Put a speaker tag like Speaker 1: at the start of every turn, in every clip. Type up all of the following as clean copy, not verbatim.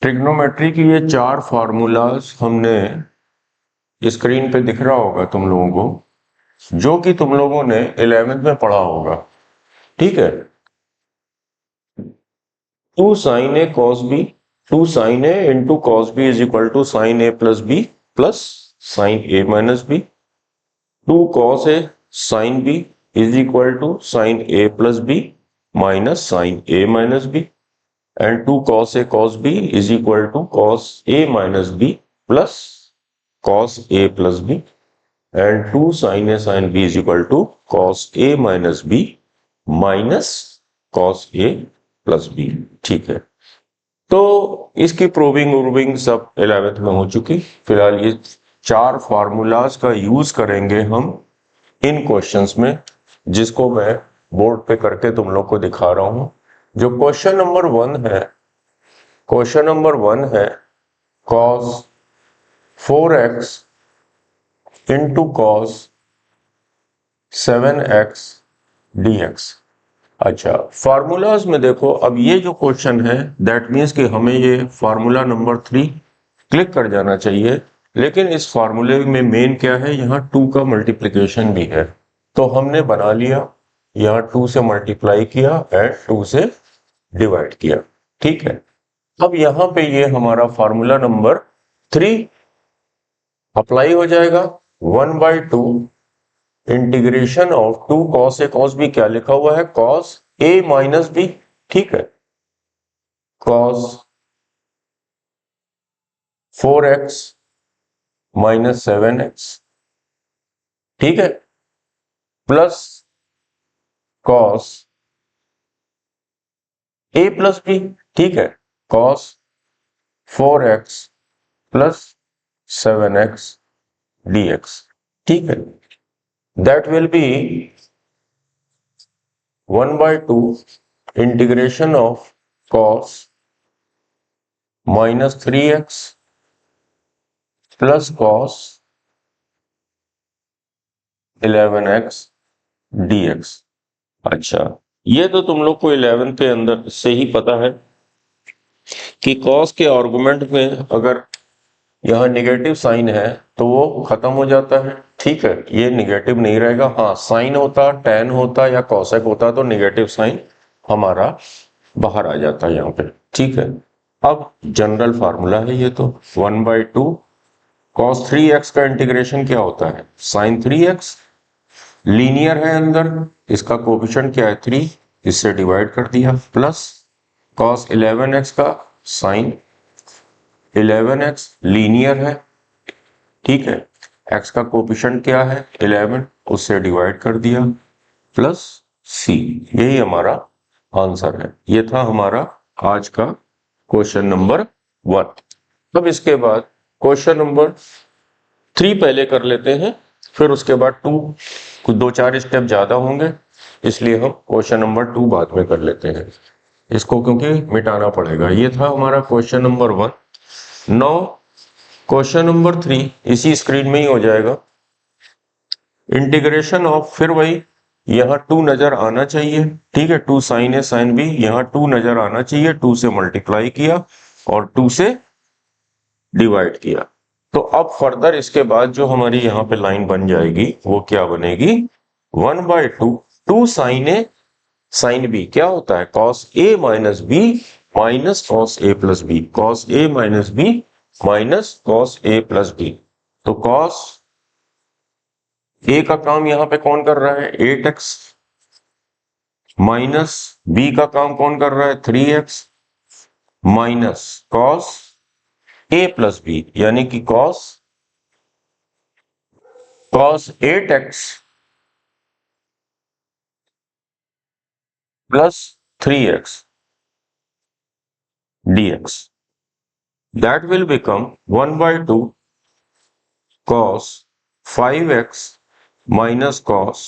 Speaker 1: Trigonometry की ये 4 formulas हमने स्क्रीन पे दिख रहा होगा तुम लोगों को, जो कि तुम लोगों ने 11th में पढ़ा होगा। ठीक है, 2 sin a cos b, 2 sin a into cos b is equal to sin a plus b plus sin a minus b, 2 cos a sin b is equal to sin a plus b minus sin a minus b, and 2 cos a cos b is equal to cos a minus b plus cos a plus b, and 2 sin a sin b is equal to cos a minus b minus cos a plus b। ठीक है, तो इसकी proving सब 11th में हो चुकी। फिलहाल ये 4 फार्मूलाज का यूज करेंगे हम इन क्वेश्चंस में, जिसको मैं बोर्ड पे करके तुम लोग को दिखा रहा हूं। जो क्वेश्चन नंबर 1 है, क्वेश्चन नंबर 1 है cos 4x into cos 7x dx। अच्छा, फार्मूलाज में देखो, अब ये जो क्वेश्चन है दैट मीन्स कि हमें ये फार्मूला नंबर 3 क्लिक कर जाना चाहिए, लेकिन इस फार्मूले में मेन क्या है, यहाँ 2 का मल्टीप्लिकेशन भी है, तो हमने बना लिया, यहाँ 2 से मल्टीप्लाई किया एंड 2 से डिवाइड किया। ठीक है, अब यहां पे ये हमारा फार्मूला नंबर 3 अप्लाई हो जाएगा। 1/2 integration of 2 cos a cos b, क्या लिखा हुआ है, cos a माइनस b। ठीक है, cos 4x माइनस 7x, ठीक है, plus cos a plus b। ठीक है, cos 4x plus 7x dx। ठीक है, that will be 1/2 integration of cos minus 3x plus cos 11x dx। अच्छा, ये तो तुम लोग को 11 के अंदर से ही पता है कि cos के आर्गुमेंट में अगर यहाँ नेगेटिव साइन है तो वो खत्म हो जाता है। ठीक है, ये नेगेटिव नहीं रहेगा। हाँ, साइन होता, tan होता या cosec होता तो नेगेटिव साइन हमारा बाहर आ जाता है यहाँ पे। ठीक है, अब जनरल फार्मूला है ये तो 1/2 cos 3x का इंटीग्रेशन क्या होता है, sin 3x, लीनियर है अंदर, इसका कोफिशिएंट क्या है 3, इससे डिवाइड कर दिया, प्लस cos 11x का sin 11x लीनियर है। ठीक है, x का कोफिशिएंट क्या है 11, उससे डिवाइड कर दिया, प्लस c। यही हमारा आंसर है। ये था हमारा आज का क्वेश्चन नंबर 1। अब इसके बाद क्वेश्चन नंबर 3 पहले कर लेते हैं, फिर उसके बाद 2 कुछ 2-4 स्टेप ज्यादा होंगे, इसलिए हम क्वेश्चन नंबर 2 बाद में कर लेते हैं इसको, क्योंकि मिटाना पड़ेगा। ये था हमारा question number 1। Now question number 3 इसी स्क्रीन में ही हो जाएगा। इंटीग्रेशन ऑफ, फिर वही, यहाँ 2 नजर आना चाहिए। ठीक है, 2 sin a sin b, यहाँ 2 नजर आना चाहिए, 2 से मल्टीप्लाई किया और 2 से डिवाइड किया। तो अब फर्दर इसके बाद जो हमारी यहाँ पे लाइन बन जाएगी वो क्या बनेगी, 1/2 2 sin a sin b, क्या होता है cos a minus b minus cos a plus b, cos a minus b minus cos a plus b। तो cos a का काम यहां पे कौन कर रहा है 8x, माइनस b का काम कौन कर रहा है 3x, minus cos a plus b, यानी कि cos 8x plus 3x dx। That will become 1/2 cos 5x minus cos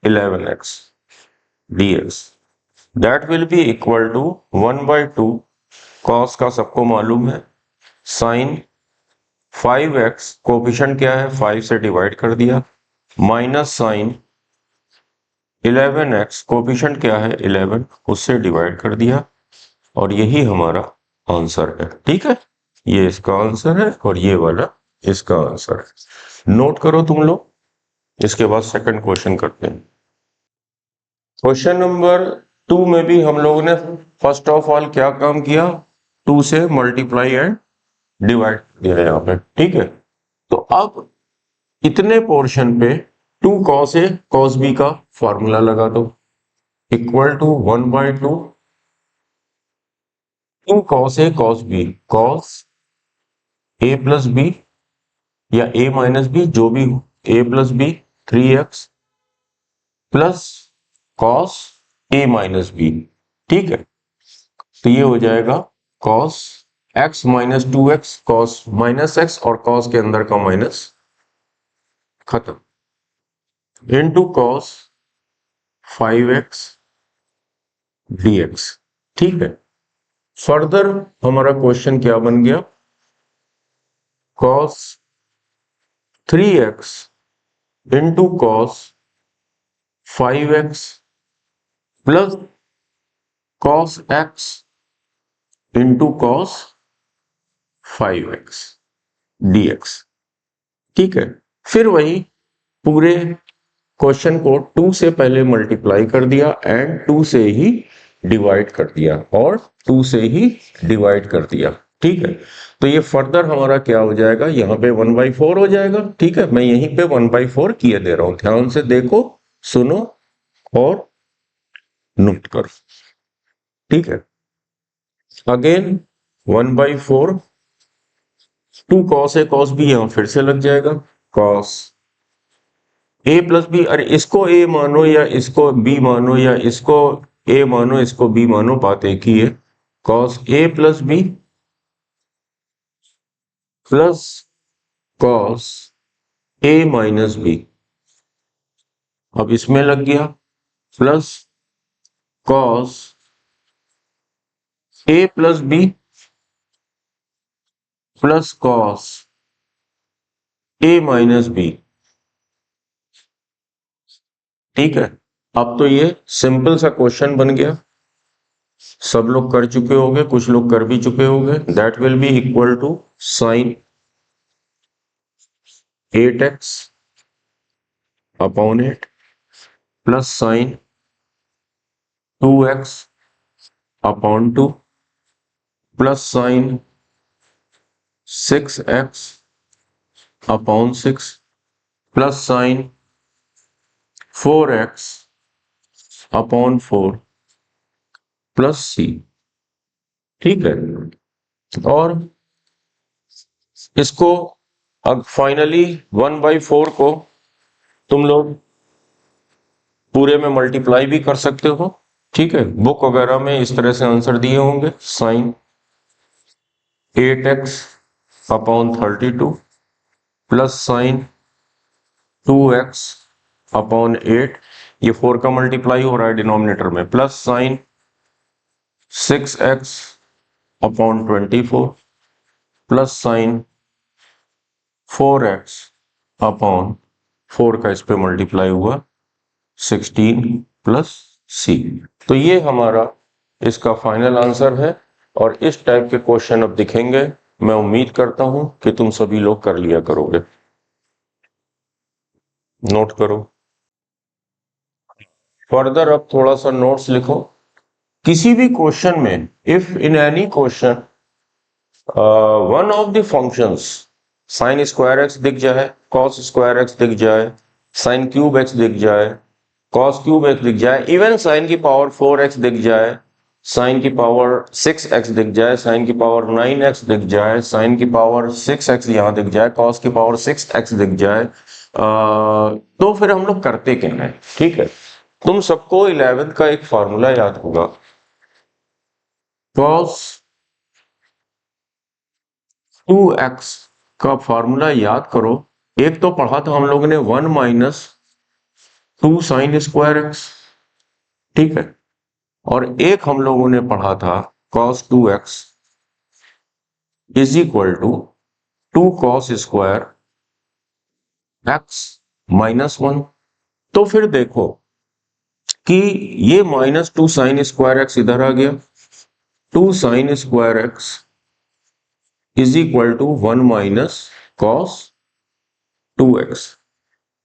Speaker 1: 11x dx। That will be equal to 1/2 cos का सबको मालूम है, sin 5x कोफिशिएंट क्या है 5 से डिवाइड कर दिया, माइनस sin 11x कोफिशिएंट क्या है 11, उससे डिवाइड कर दिया, और यही हमारा आंसर है। ठीक है, ये इसका आंसर है और ये वाला इसका आंसर है। नोट करो तुम लोग, इसके बाद सेकंड क्वेश्चन करते हैं। क्वेश्चन नंबर 2 में भी हम लोगों ने फर्स्ट ऑफ ऑल क्या काम किया, 2 से मल्टीप्लाई एंड डिवाइड किया है यहाँ पे। ठीक है, तो अब इतने पोर्शन पे 2 कॉस ए कॉस बी का फॉर्मूला लगा दो, equal to 1/2 2 cos A cos B, cos A plus B या ए माइनस बी जो भी हो, A plus B 3x plus cos A minus B. ठीक है, तो ये हो जाएगा cos x minus 2x, cos minus x और कॉस के अंदर का माइनस खत्म, इनटू कॉस 5x dx। ठीक है, फर्दर हमारा क्वेश्चन क्या बन गया, cos 3x into cos 5x plus cos x into cos 5x dx। ठीक है, फिर वही पूरे क्वेश्चन को 2 से पहले मल्टीप्लाई कर दिया एंड 2 से ही डिवाइड कर दिया और 2 से ही डिवाइड कर दिया। ठीक है, तो ये फर्दर हमारा क्या हो जाएगा, यहाँ पे 1/4 हो जाएगा। ठीक है, मैं यहीं पे 1/4 किए दे रहा हूं, ध्यान से देखो, सुनो और नोट करो। ठीक है, again 1/4 2 cos a cos b यहां फिर से लग जाएगा, cos a प्लस बी, अरे इसको a मानो या इसको b मानो या इसको a मानो इसको b मानो, बात एक ही है, cos a plus B plus cos a minus B, अब इसमें लग गया plus cos a plus B plus cos a minus B. ठीक है, अब तो ये सिंपल सा क्वेश्चन बन गया, सब लोग कर चुके होंगे, कुछ लोग कर भी चुके होंगे। That will be equal to sine 8x upon 8 plus sine 2x upon 2 plus sine 6x upon 6 plus sine 4x upon 4 plus c। ठीक है, और इसको अब फाइनली 1/4 को तुम लोग पूरे में मल्टीप्लाई भी कर सकते हो। ठीक है, बुक वगैरह में इस तरह से आंसर दिए होंगे, sine 8x upon 32 plus sine 2x upon 8, ये 4 का मल्टीप्लाई हो रहा है डिनोमिनेटर में, plus sine 6x upon 24 plus sine 4x upon 4 का इस पे मल्टीप्लाई हुआ 16 प्लस c। तो ये हमारा इसका फाइनल आंसर है और इस टाइप के क्वेश्चन अब दिखेंगे, मैं उम्मीद करता हूं कि तुम सभी लोग कर लिया करोगे। नोट करो, फर्दर अब थोड़ा सा नोट्स लिखो। किसी भी क्वेश्चन में if in any question one of the functions sign square x दिख जाए, कॉस स्क्वायर एक्स दिख जाए, साइन क्यूब एक्स दिख जाए, कॉस क्यूब एक्स दिख जाए, इवन साइन की पावर 4x दिख जाए, साइन की पावर 6x दिख जाए, साइन की पावर 9x दिख जाए, साइन की पावर 6x यहां दिख जाए, कॉस की पावर 6x दिख जाए, तो फिर हम लोग करते क्या है। ठीक है, तुम सबको 11th का एक फॉर्मूला याद होगा, cos 2x का फॉर्मूला याद करो। एक तो पढ़ा था हम लोगों ने 1 माइनस 2 साइन स्क्वायर एक्स। ठीक है, और एक हम लोगों ने पढ़ा था cos 2x is equal to 2 cos square x minus 1। तो फिर देखो कि ये -2 साइन स्क्वायर एक्स इधर आ गया, 2 sine square X is equal to 1 minus cos 2x।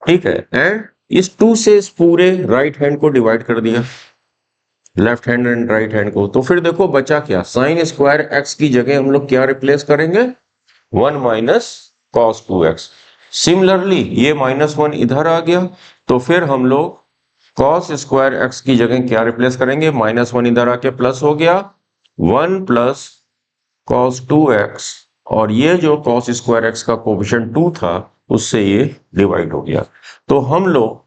Speaker 1: ठीक है, एंड इस 2 से इस पूरे राइट हैंड को डिवाइड कर दिया, left hand and right hand को। तो फिर देखो बचा क्या, साइन स्क्वायर एक्स की जगह हम लोग क्या रिप्लेस करेंगे, 1 माइनस कॉस 2x। सिमिलरली ये -1 इधर आ गया, तो फिर हम लोग कॉस स्क्वायर एक्स की जगह क्या रिप्लेस करेंगे, -1 इधर आके प्लस हो गया, 1 प्लस कॉस 2x, और ये जो कॉस स्क्वायर एक्स का कोफिशिएंट 2 था उससे ये डिवाइड हो गया। तो हम लोग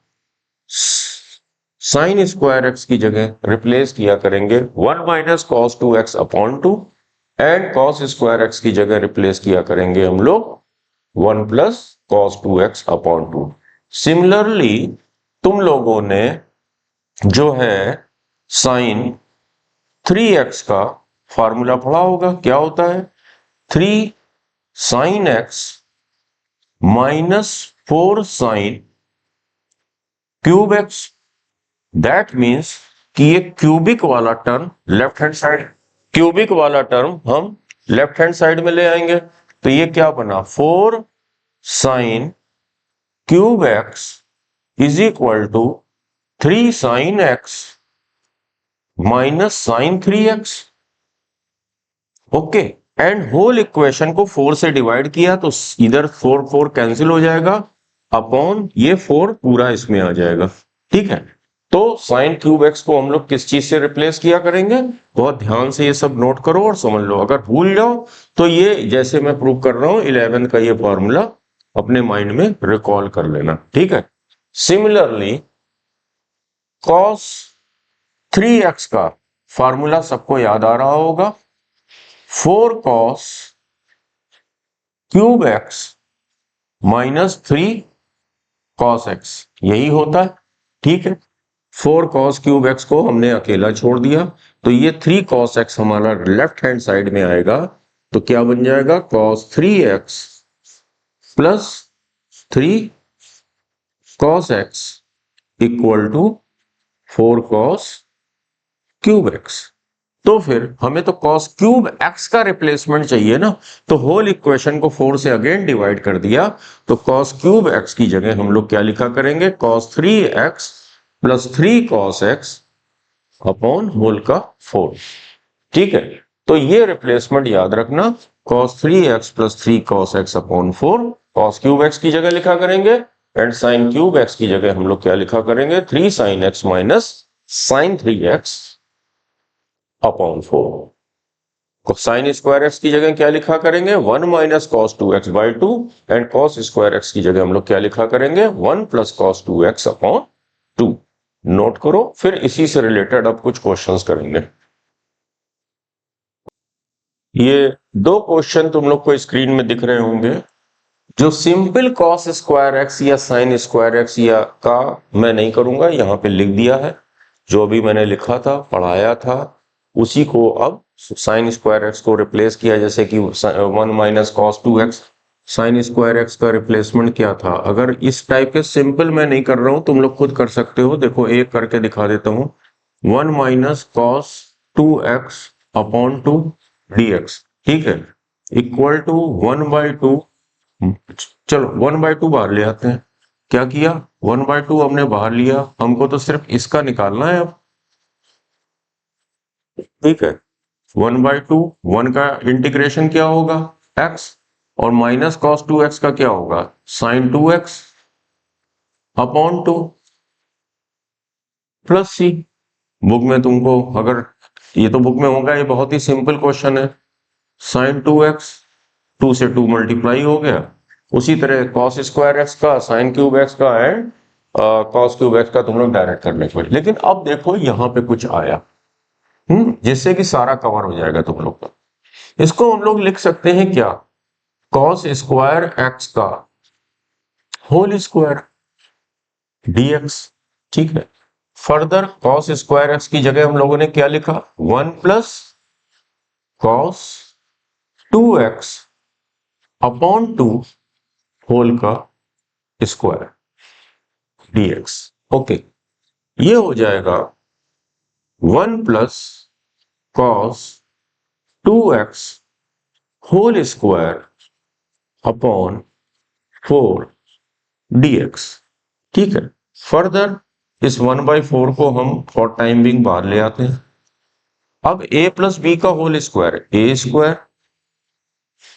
Speaker 1: साइन स्क्वायर एक्स की जगह रिप्लेस किया करेंगे 1 minus cos 2x upon 2, and cos square x की जगह रिप्लेस किया करेंगे हम लोग 1 plus cos 2x upon 2। Similarly तुम लोगों ने जो है साइन 3x का फॉर्मूला पढ़ा होगा, क्या होता है, 3 sine x minus 4 sine cube x। That means कि ये क्यूबिक वाला term left hand side, cubic वाला टर्म हम लेफ्ट हैंड साइड में ले आएंगे। तो ये क्या बना, 4 sine cube x is equal to 3 sine x minus sine 3x। Okay, and whole equation को 4 से डिवाइड किया तो इधर 4 4 कैंसिल हो जाएगा, अपॉन ये 4 पूरा इसमें आ जाएगा। ठीक है, तो साइन क्यूब एक्स को हम लोग किस चीज से रिप्लेस किया करेंगे, बहुत ध्यान से ये सब नोट करो और समझ लो। अगर भूल जाओ तो ये जैसे मैं प्रूव कर रहा हूं 11 का ये फॉर्मूला अपने माइंड में रिकॉल कर लेना। ठीक है, सिमिलरली कॉस 3x का फॉर्मूला सबको याद आ रहा होगा, 4 cos cube x minus 3 cos x, यही होता है। ठीक है, 4 कॉस क्यूब एक्स को हमने अकेला छोड़ दिया, तो ये 3 कॉस एक्स हमारा लेफ्ट हैंड साइड में आएगा, तो क्या बन जाएगा, cos 3x plus 3 cos X equal to 4 cos cube X. तो फिर हमें तो कॉस क्यूब एक्स का रिप्लेसमेंट चाहिए ना, तो होल इक्वेशन को 4 से अगेन डिवाइड कर दिया, तो कॉस क्यूब एक्स की जगह हम लोग क्या लिखा करेंगे, cos 3x plus 3 cos x upon whole का 4। ठीक है, तो ये रिप्लेसमेंट याद रखना, cos 3x plus 3 cos x upon 4, cos cube x की जगह लिखा करेंगे, एंड sin क्यूब x की जगह हम लोग क्या लिखा करेंगे, 3 sin x minus sin 3x upon 4। Sign square x की जगह क्या लिखा करेंगे, 1 minus cos 2x by 2, and cos square x की जगह हम लोग क्या लिखा करेंगे, 1 plus cos 2x upon 2। Note करो, फिर इसी से रिलेटेड अब कुछ क्वेश्चंस करेंगे। ये 2 क्वेश्चन तुम लोग को स्क्रीन में दिख रहे होंगे, जो सिंपल कॉस स्क्वायर एक्स या साइन स्क्वायर एक्स या का मैं नहीं करूंगा, यहां पे लिख दिया है, जो भी मैंने लिखा था पढ़ाया था उसी को अब साइन स्क्वायर एक्स को रिप्लेस किया, जैसे कि 1 minus cos 2x। Sign square x का रिप्लेसमेंट क्या था, अगर इस टाइप के सिंपल मैं नहीं कर रहा हूं, तुम लोग खुद कर सकते हो, देखो एक करके दिखा देता हूं, 1 minus cos 2x upon 2 dx। ठीक है, इक्वल टू 1/2, चलो 1/2 बाहर ले आते हैं। क्या किया, 1/2 हमने बाहर लिया, हमको तो सिर्फ इसका निकालना है अब। ठीक है, 1/2, 1 का इंटीग्रेशन क्या होगा, x, और माइनस कॉस 2x का क्या होगा, साइन 2x अपॉन 2 प्लस सी। बुक में तुमको अगर ये तो बुक में होगा, ये बहुत ही सिंपल क्वेश्चन है, साइन 2x 2 से 2 मल्टीप्लाई हो गया, उसी तरह कॉस स्क्वायर एक्स का, साइन क्यूब एक्स का एंड कॉस क्यूब एक्स का तुम लोग डायरेक्ट कर लेंगे। लेकिन अब देखो यहां पे कुछ आया, जिससे कि सारा कवर हो जाएगा तुम लोग का। इसको हम लोग लिख सकते हैं क्या, कॉस स्क्वायर एक्स का होल स्क्वायर dx। ठीक है, फर्दर कॉस स्क्वायर एक्स की जगह हम लोगों ने क्या लिखा, 1 plus cos 2x upon 2 whole का स्क्वायर dx। ओके, ये हो जाएगा 1 plus cos 2x whole square upon 4 dx। ठीक है, फर्दर इस 1/4 को हम फॉर टाइम बिंग बाहर ले आते हैं। अब a प्लस बी का whole square a square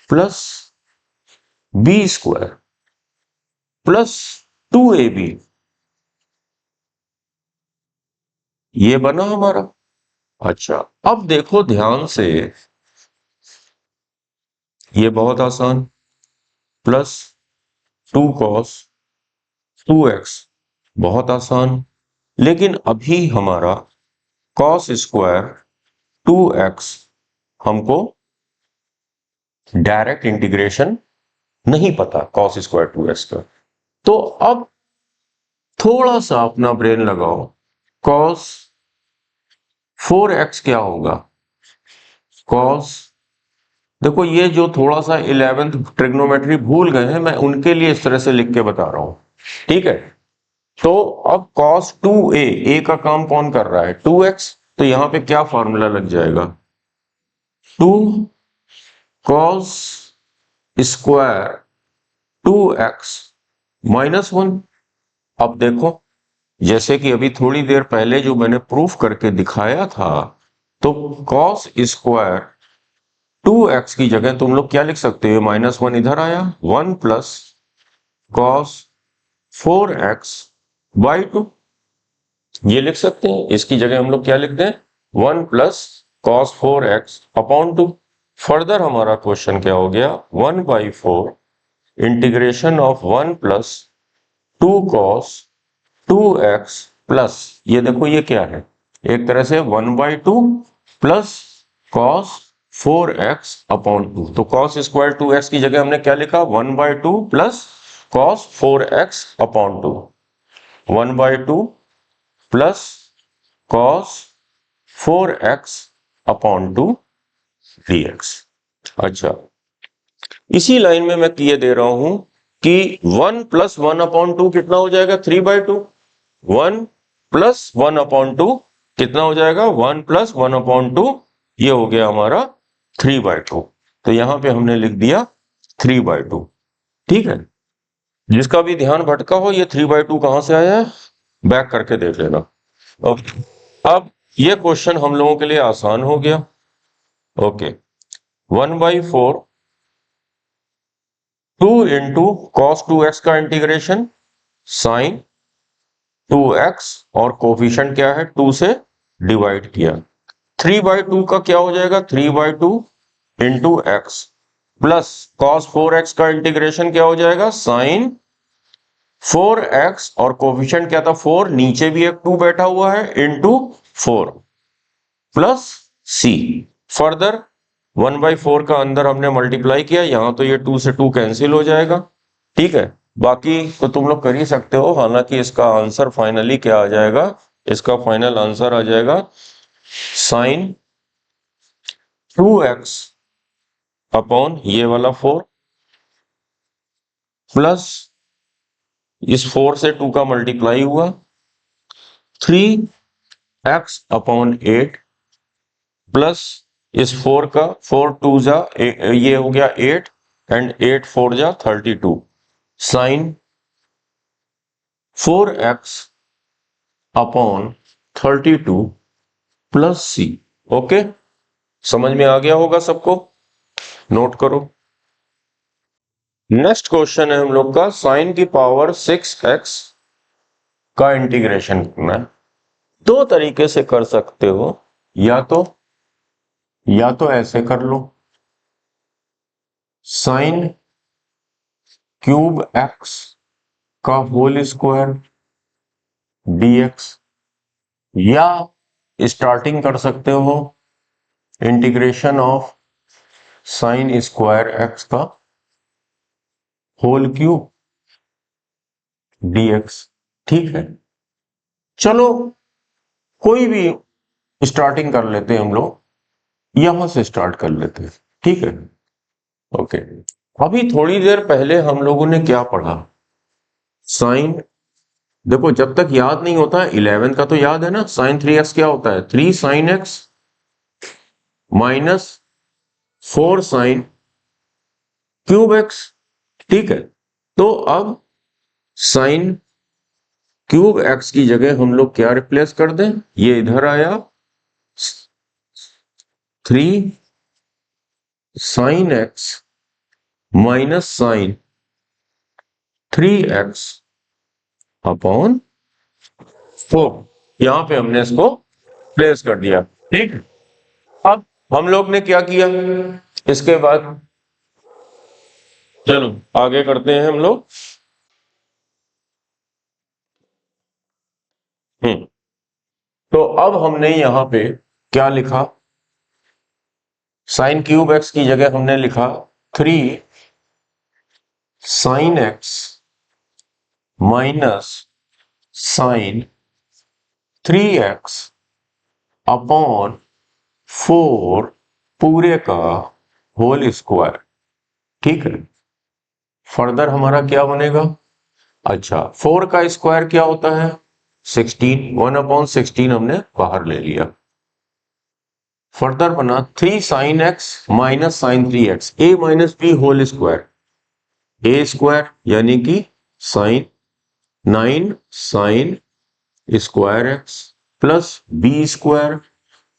Speaker 1: plus b square plus 2ab, ये बना हमारा। अच्छा, अब देखो ध्यान से, ये बहुत आसान, प्लस 2 cos 2x बहुत आसान, लेकिन अभी हमारा cos स्क्वायर 2x हमको डायरेक्ट इंटीग्रेशन नहीं पता cos स्क्वायर 2x का। तो अब थोड़ा सा अपना ब्रेन लगाओ, cos 4x क्या होगा? cos, देखो ये जो थोड़ा सा 11th ट्रिग्नोमेट्री भूल गए हैं, मैं उनके लिए इस तरह से लिख के बता रहा हूं। ठीक है, तो अब cos 2a, a का काम कौन कर रहा है? 2x, तो यहां पे क्या फॉर्मूला लग जाएगा? 2 cos स्क्वायर 2x माइनस 1। अब देखो, जैसे कि अभी थोड़ी देर पहले जो मैंने प्रूफ करके दिखाया था, तो cos स्क्वायर 2x की जगह तुम लोग क्या लिख सकते हो? -1 इधर आया, 1 प्लस cos 4x बाई 2, ये लिख सकते हैं। इसकी जगह हम लोग क्या लिखते हैं? 1 plus cos 4x upon 2। Further हमारा क्वेश्चन क्या हो गया? 1/4 integration of 1 plus 2 cos 2x plus, ये देखो ये क्या है? एक तरह से 1/2 प्लस cos 4x अपॉन 2। तो cos स्क्वायर 2x की जगह हमने क्या लिखा? 1/2 plus cos 4x upon 2, 1/2 plus cos 4x upon 2 dx। अच्छा, इसी लाइन में मैं ये दे रहा हूं कि 1 प्लस 1 अपॉन 2 कितना हो जाएगा? 3/2। 1 प्लस 1 अपॉन 2 कितना हो जाएगा? 1 प्लस 1 अपॉन 2, ये हो गया हमारा 3/2। तो यहां पे हमने लिख दिया 3/2। ठीक है, जिसका भी ध्यान भटका हो, ये 3/2 कहां से आया है, बैक करके देख लेना। ओके, अब ये क्वेश्चन हम लोगों के लिए आसान हो गया। ओके, 1/4 2 इंटू cos 2x का इंटीग्रेशन साइन 2x और कोफिशिएंट क्या है? 2 से डिवाइड किया। 3/2 का क्या हो जाएगा? 3/2 into x plus cos 4x का इंटीग्रेशन क्या हो जाएगा? साइन 4x और कोफिशिएंट क्या था? 4, नीचे भी एक 2 बैठा हुआ है, इंटू 4 प्लस c। फर्दर 1/4 का अंदर हमने मल्टीप्लाई किया, यहां तो ये 2 से 2 कैंसिल हो जाएगा। ठीक है, बाकी तो तुम लोग कर ही सकते हो। हालांकि इसका आंसर फाइनली क्या आ जाएगा? इसका फाइनल आंसर आ जाएगा साइन 2x अपॉन ये वाला 4 प्लस इस 4 से 2 का मल्टीप्लाई हुआ 3x अपॉन 8 प्लस इस 4 का 4 2 जा ये हो गया 8 एंड 8 4 जा 32 साइन 4x अपॉन 32 प्लस सी। ओके, समझ में आ गया होगा सबको? नोट करो। नेक्स्ट क्वेश्चन है हम लोग का साइन की पावर 6x का इंटीग्रेशन करना है। दो तरीके से कर सकते हो, या तो ऐसे कर लो, साइन क्यूब x का होल स्क्वायर dx, या स्टार्टिंग कर सकते हो integration of sine square x का होल क्यूब dx। ठीक है, चलो कोई भी स्टार्टिंग कर लेते हैं हम लोग, यहां से स्टार्ट कर लेते हैं। ठीक है, ओके। अभी थोड़ी देर पहले हम लोगों ने क्या पढ़ा? साइन, देखो जब तक याद नहीं होता है, 11 का तो याद है ना, साइन 3x क्या होता है? 3 sin x minus 4 sine cube x. ठीक है, तो अब साइन क्यूब एक्स की जगह हम लोग क्या रिप्लेस कर दें, ये इधर आया 3 sine x minus sine 3x upon 4, यहां पे हमने इसको प्लेस कर दिया। ठीक, अब हम लोग ने क्या किया, इसके बाद चलो आगे करते हैं हम लोग। तो अब हमने यहां पे क्या लिखा, साइन क्यूब एक्स की जगह हमने लिखा 3 sine x minus sine 3x upon 4 पूरे का होल स्क्वायर। ठीक है, फर्दर हमारा क्या बनेगा, अच्छा 4 का स्क्वायर क्या होता है 16, 1/16 हमने बाहर ले लिया। फर्दर बना 3 sine x minus sine 3x, a minus b whole square, a square यानी कि sine 9 sine square x plus b square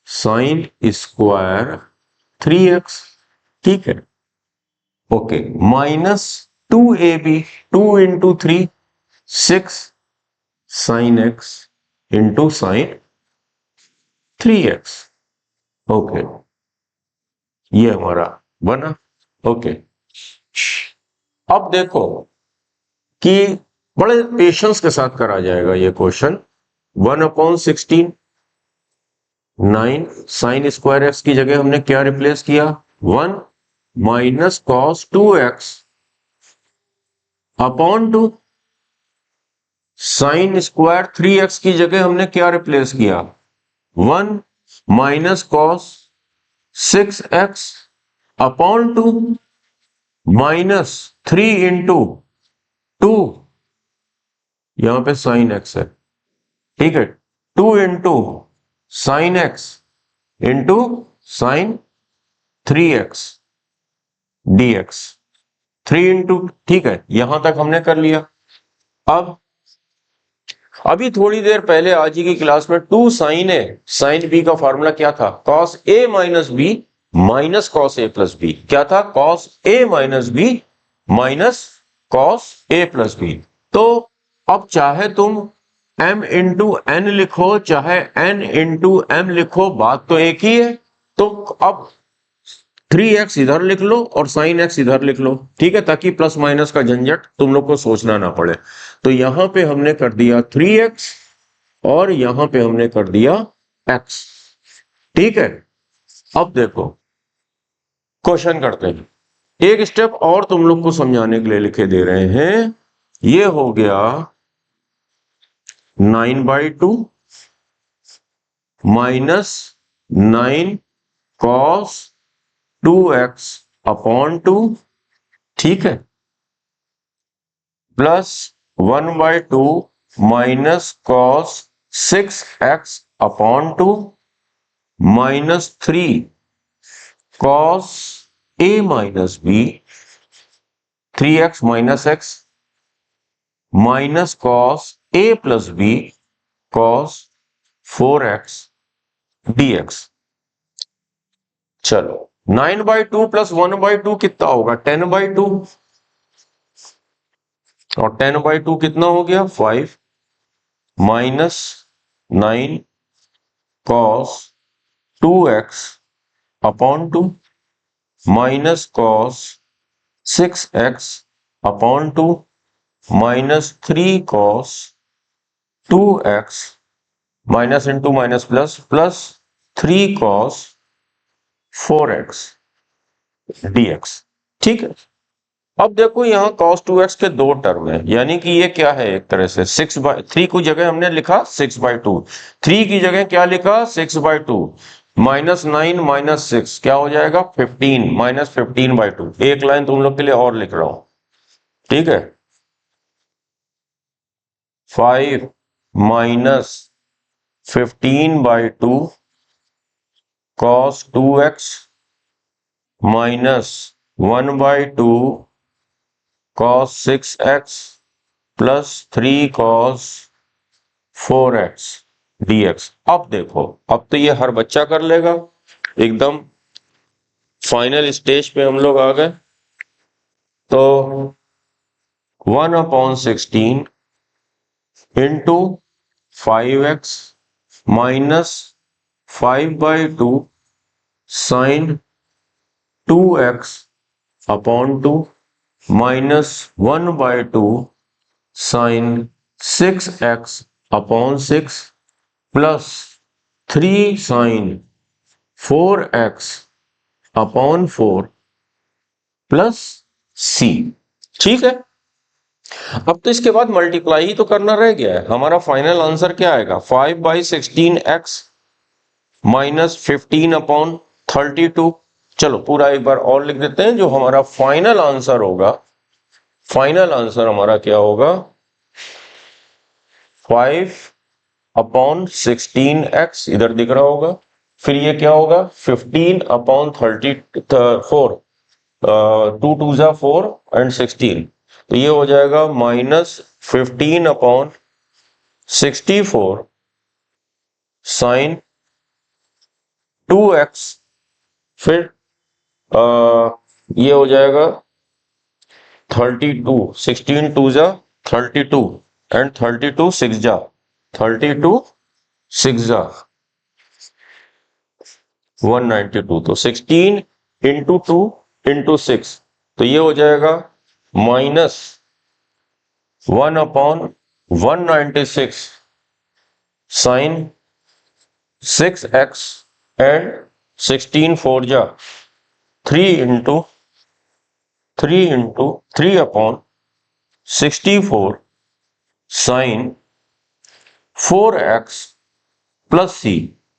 Speaker 1: sine square 3x। ठीक है, okay, minus 2ab 2 into 3 6 sine x into sine 3x। Okay, ये हमारा बना। Okay, अब देखो कि बड़े पेशेंस के साथ करा जाएगा ये क्वेश्चन। 1/16 9 साइन स्क्वायर एक्स की जगह हमने क्या रिप्लेस किया 1 minus cos 2x upon 2 sine square 3x की जगह हमने क्या रिप्लेस किया 1 minus cos 6x upon 2 minus 3 into 2, यहां पे साइन एक्स है। ठीक है, 2 into sine x into sine 3x dx, 3 into, ठीक है, यहां तक हमने कर लिया। अब अभी थोड़ी देर पहले आज ही की क्लास में 2 साइन ए साइन बी का फॉर्मूला क्या था, cos A minus B minus cos A plus B. क्या था, cos A minus B minus cos A plus B. तो अब चाहे तुम m इंटू एन लिखो चाहे n इंटू m लिखो, बात तो एक ही है। तो अब 3x इधर लिख लो और साइन x इधर लिख लो, ठीक है, ताकि प्लस माइनस का झंझट तुम लोग को सोचना ना पड़े। तो यहां पे हमने कर दिया 3x और यहां पे हमने कर दिया x। ठीक है, अब देखो क्वेश्चन करते हैं, एक स्टेप और तुम लोग को समझाने के लिए लिखे दे रहे हैं। ये हो गया 9/2 माइनस 9 कॉस 2x अपॉन 2, ठीक है, plus 1/2 minus cos 6x upon 2 minus 3 cos a minus b 3x minus x minus cos a plus b cos 4x dx। चलो 9/2 प्लस 1/2 कितना होगा 10/2 और 10/2 कितना हो गया 5 minus 9 cos 2x upon 2 minus cos 6x upon 2 minus 3 cos 2x minus into minus plus plus 3 cos 4x dx। ठीक है, अब देखो यहां cos 2x के दो टर्म है, यानी कि ये क्या है, एक तरह से 6/3 की जगह हमने लिखा 6/2, 3 की जगह क्या लिखा 6/2, माइनस 9 माइनस 6 क्या हो जाएगा 15 माइनस 15/2। एक लाइन तुम लोग के लिए और लिख रहा हूं, ठीक है, 5 minus 15/2 cos 2x minus 1/2 cos 6x plus 3 cos 4x dx। अब देखो, अब तो ये हर बच्चा कर लेगा, एकदम फाइनल स्टेज पे हम लोग आ गए। तो 1/16 into 5x minus 5/2 sine 2x upon 2 minus 1/2 sine 6x upon 6 plus 3 sine 4x upon 4 plus c। ठीक है, अब तो इसके बाद मल्टीप्लाई ही तो करना रह गया है। हमारा फाइनल आंसर क्या आएगा? 5/16x minus 15/32। चलो पूरा एक बार और लिख देते हैं। जो हमारा फाइनल आंसर होगा, फाइनल आंसर हमारा क्या होगा? 5/16x इधर दिख रहा होगा, फिर ये क्या होगा? 15/34, 2 2 जा 4 एंड 16, तो ये हो जाएगा माइनस 15/64 साइन 2x, फिर ये हो जाएगा 32, 16 2 जा 32 एंड 32 6 जा 32 6 जा 192, तो 16 इंटू 2 इंटू 6, तो ये हो जाएगा माइनस 1/196 साइन 6x एंड 16 4 जा 3 into 3/64 sign 4x plus c।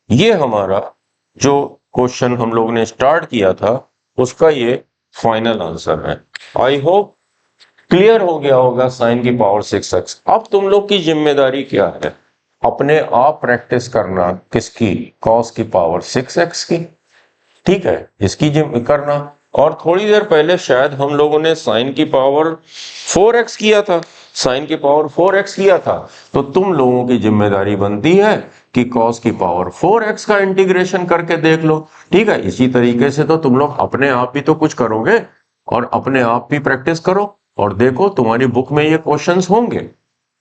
Speaker 1: ये हमारा जो क्वेश्चन हम लोग ने स्टार्ट किया था उसका ये फाइनल आंसर है। आई होप क्लियर हो गया होगा साइन की पावर 6x। अब तुम लोग की जिम्मेदारी क्या है? अपने आप प्रैक्टिस करना, किसकी? कॉस की पावर 6x की। ठीक है, इसकी जिम करना। और थोड़ी देर पहले शायद हम लोगों ने साइन की पावर 4x किया था, साइन की पावर 4x किया था, तो तुम लोगों की जिम्मेदारी बनती है कि कॉस की पावर 4x का इंटीग्रेशन करके देख लो। ठीक है, इसी तरीके से तो तुम लोग अपने आप भी तो कुछ करोगे और अपने आप भी प्रैक्टिस करो और देखो तुम्हारी बुक में ये क्वेश्चंस होंगे।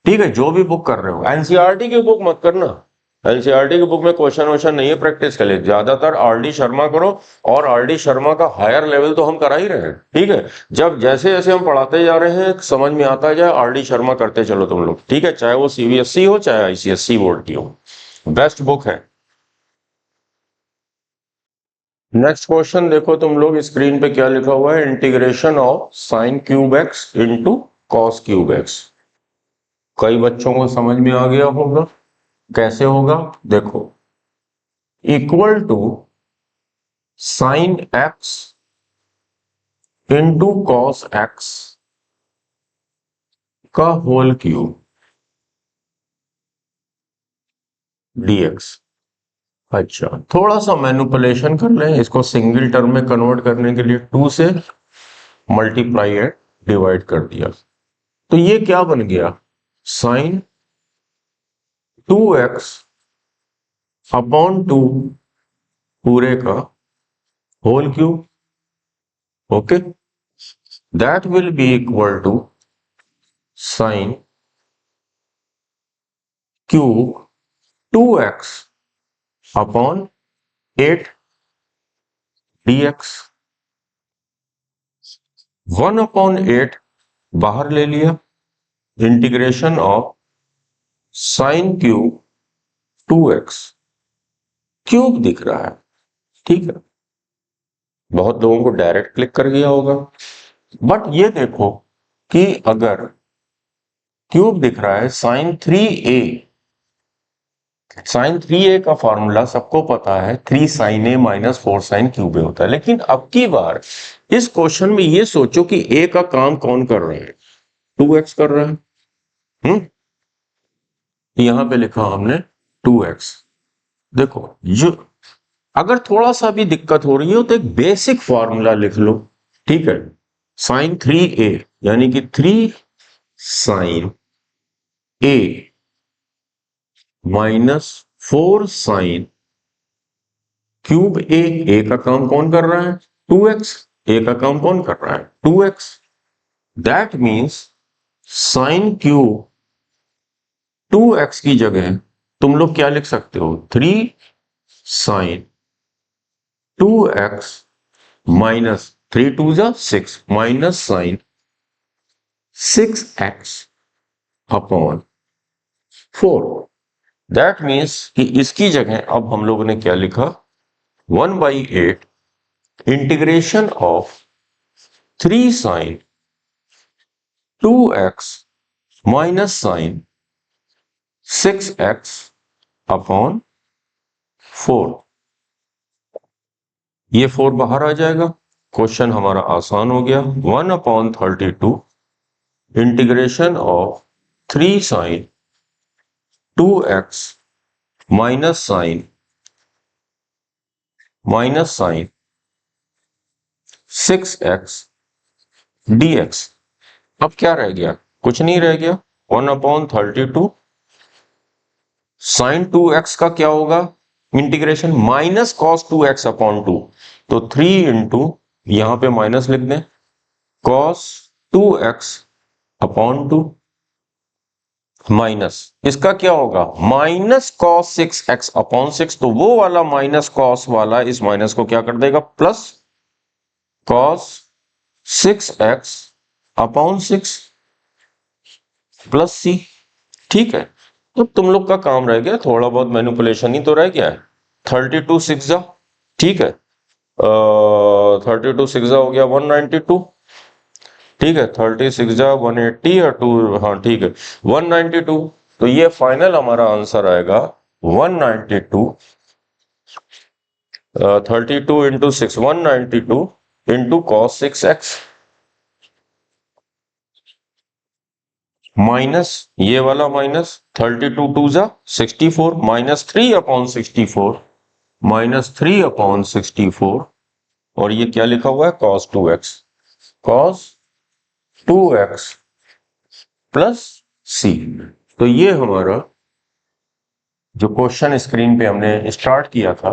Speaker 1: ठीक है, जो भी बुक कर रहे हो, एनसीईआरटी की बुक मत करना। एनसीईआरटी की बुक में क्वेश्चन वोश्चन नहीं है प्रैक्टिस के लिए, ज्यादातर आरडी शर्मा करो। और आरडी शर्मा का हायर लेवल तो हम करा ही रहे हैं। ठीक है, जब जैसे जैसे हम पढ़ाते जा रहे हैं समझ में आता जाए, आरडी शर्मा करते चलो तुम लोग। ठीक है, चाहे वो सीबीएसई हो चाहे आईसीएसई बोर्ड की हो, बेस्ट बुक है। नेक्स्ट क्वेश्चन देखो तुम लोग, स्क्रीन पे क्या लिखा हुआ है? Integration of sine cube x into cos cube x. कई बच्चों को समझ में आ गया होगा। कैसे होगा? देखो, equal to sine x into cos x का होल क्यूब डीएक्स। अच्छा, थोड़ा सा मैनिपुलेशन कर लें इसको, सिंगल टर्म में कन्वर्ट करने के लिए 2 से मल्टीप्लाई एंड डिवाइड कर दिया, तो ये क्या बन गया? साइन 2x अपॉन 2 पूरे का whole cube. Okay, that will be equal to sine cube 2x upon 8 dx। 1/8 बाहर ले लिया, integration of sine cube 2x, cube दिख रहा है। ठीक है, बहुत लोगों को डायरेक्ट क्लिक कर गया होगा, बट ये देखो कि अगर क्यूब दिख रहा है, साइन 3a, साइन 3a का फॉर्मूला सबको पता है, 3 sine a minus 4 sine cube a होता है। लेकिन अब की बार इस क्वेश्चन में ये सोचो कि a का काम कौन कर रहा है? 2x कर रहा है। यहां पे लिखा हमने 2x। देखो, जो अगर थोड़ा सा भी दिक्कत हो रही हो तो एक बेसिक फॉर्मूला लिख लो, ठीक है। साइन 3a यानी कि 3 sine a minus 4 sine cube a का काम कौन कर रहा है 2x, ए का काम कौन कर रहा है 2x। That means sign cube 2x की जगह तुम लोग क्या लिख सकते हो 3 साइन 2x माइनस 3 2 जा 6 minus sine 6x upon 4। That means कि इसकी जगह अब हम लोगों ने क्या लिखा 1/8 integration of 3 sine 2x minus sine 6x upon 4। ये 4 बाहर आ जाएगा, क्वेश्चन हमारा आसान हो गया। 1/32 integration of 3 sine 2x minus sine 6x dx। अब क्या रह गया, कुछ नहीं रह गया। 1/32 साइन 2x का क्या होगा integration minus cos 2x upon 2, तो 3 इंटू यहां पे माइनस लिख दें कॉस 2x अपॉन 2 माइनस इसका क्या होगा माइनस कॉस 6x अपॉन 6, तो वो वाला माइनस कॉस वाला इस माइनस को क्या कर देगा plus cos 6x upon 6 plus C. ठीक है, तो तुम लोग का काम रह गया, थोड़ा बहुत मैनिपुलेशन ही तो रह गया है। 32 6 जा, ठीक है, 32 6 जा हो गया 192, ठीक है, 36 जा 180 और 2, हाँ ठीक है 192। तो ये फाइनल हमारा आंसर आएगा 192, 32 into 6 192 into cos 6x minus ये वाला माइनस 32 2 जा 64 माइनस 3 अपॉन 64 माइनस 3 अपॉन 64 और ये क्या लिखा हुआ है cos 2x प्लस c। तो ये हमारा जो क्वेश्चन स्क्रीन पे हमने स्टार्ट किया था